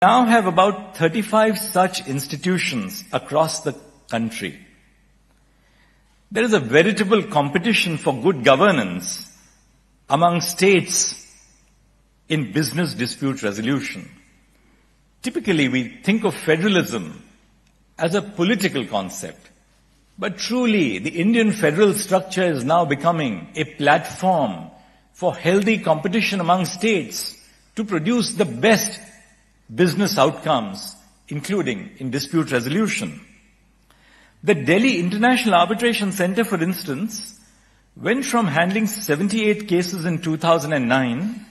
now have about 35 such institutions across the country. There is a veritable competition for good governance among states in business dispute resolution. Typically, we think of federalism as a political concept, but truly, the Indian federal structure is now becoming a platform for healthy competition among states to produce the best business outcomes, including in dispute resolution. The Delhi International Arbitration Center, for instance, went from handling 78 cases in 2009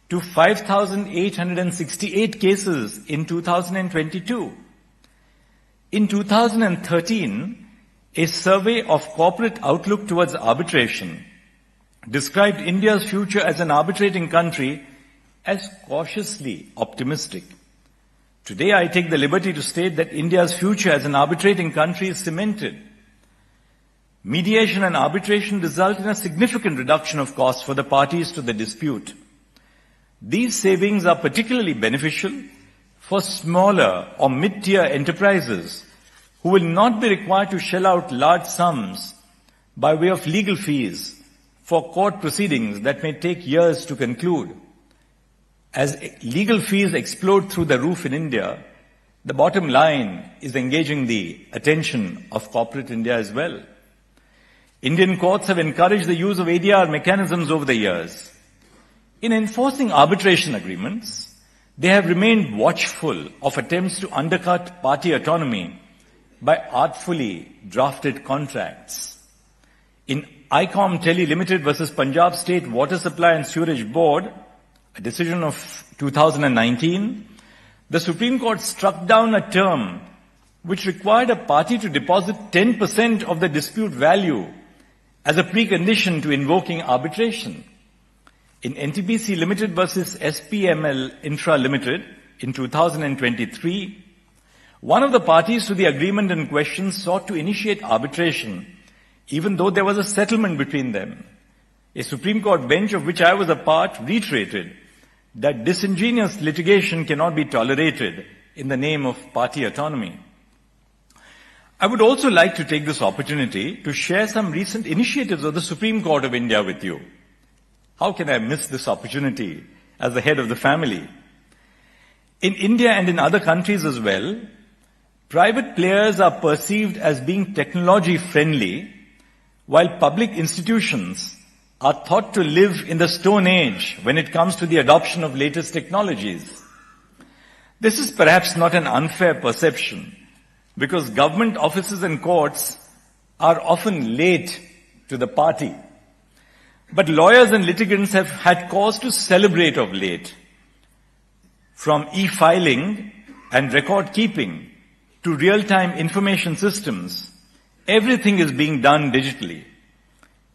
to 5,868 cases in 2022. In 2013, a survey of corporate outlook towards arbitration described India's future as an arbitrating country as cautiously optimistic. Today, I take the liberty to state that India's future as an arbitrating country is cemented. Mediation and arbitration result in a significant reduction of costs for the parties to the dispute. These savings are particularly beneficial for smaller or mid-tier enterprises who will not be required to shell out large sums by way of legal fees for court proceedings that may take years to conclude. As legal fees explode through the roof in India, the bottom line is engaging the attention of corporate India as well. Indian courts have encouraged the use of ADR mechanisms over the years. In enforcing arbitration agreements, they have remained watchful of attempts to undercut party autonomy by artfully drafted contracts. In ICOM Tele Limited versus Punjab State Water Supply and Sewerage Board, a decision of 2019, the Supreme Court struck down a term which required a party to deposit 10% of the dispute value as a precondition to invoking arbitration. In NTPC Limited versus SPML Infra Limited in 2023, one of the parties to the agreement in question sought to initiate arbitration, even though there was a settlement between them. A Supreme Court bench of which I was a part reiterated that disingenuous litigation cannot be tolerated in the name of party autonomy. I would also like to take this opportunity to share some recent initiatives of the Supreme Court of India with you. How can I miss this opportunity as the head of the family? In India and in other countries as well, private players are perceived as being technology friendly, while public institutions are thought to live in the Stone Age when it comes to the adoption of latest technologies. This is perhaps not an unfair perception, because government offices and courts are often late to the party. But lawyers and litigants have had cause to celebrate of late. From e-filing and record keeping to real-time information systems, everything is being done digitally.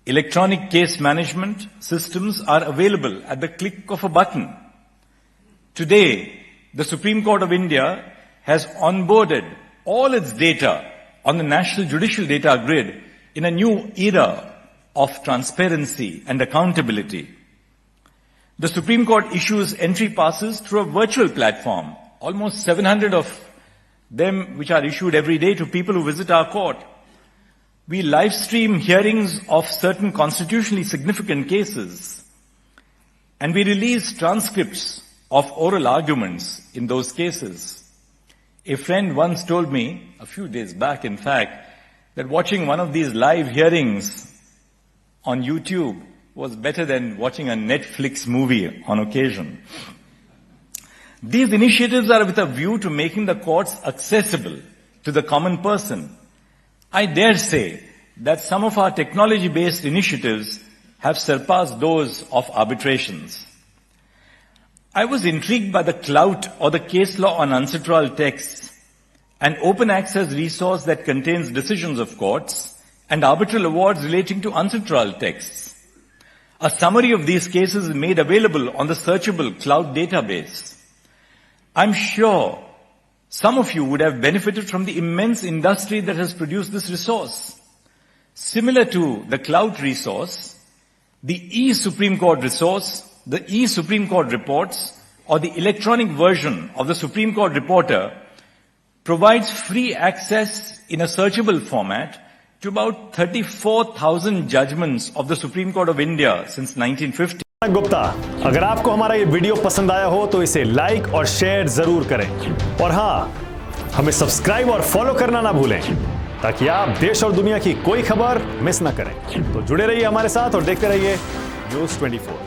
Electronic case management systems are available at the click of a button. Today, the Supreme Court of India has onboarded all its data on the National Judicial Data Grid in a new era of transparency and accountability. The Supreme Court issues entry passes through a virtual platform, almost 700 of them which are issued every day to people who visit our court. We live stream hearings of certain constitutionally significant cases, and we release transcripts of oral arguments in those cases. A friend once told me, a few days back in fact, that watching one of these live hearings on YouTube was better than watching a Netflix movie on occasion. These initiatives are with a view to making the courts accessible to the common person. I dare say that some of our technology-based initiatives have surpassed those of arbitrations. I was intrigued by the clout or the case law on unsatral texts, an open access resource that contains decisions of courts and arbitral awards relating to unsatral texts. A summary of these cases is made available on the searchable cloud database. I'm sure some of you would have benefited from the immense industry that has produced this resource. Similar to the cloud resource, the e-Supreme Court resource, the e-Supreme Court reports or the electronic version of the Supreme Court Reporter provides free access in a searchable format to about 34,000 judgments of the Supreme Court of India since 1950. Gupta, अगर आपको हमारा ये video पसंद आया हो तो इसे like और शेयर जरूर करें और हाँ, हमें सब्सक्राइब और फॉलो करना ना भूलें ताकि आप देश और दुनिया की कोई खबर मिस ना करें। तो जुड़े रहिए हमारे साथ और देखते रहिए News24।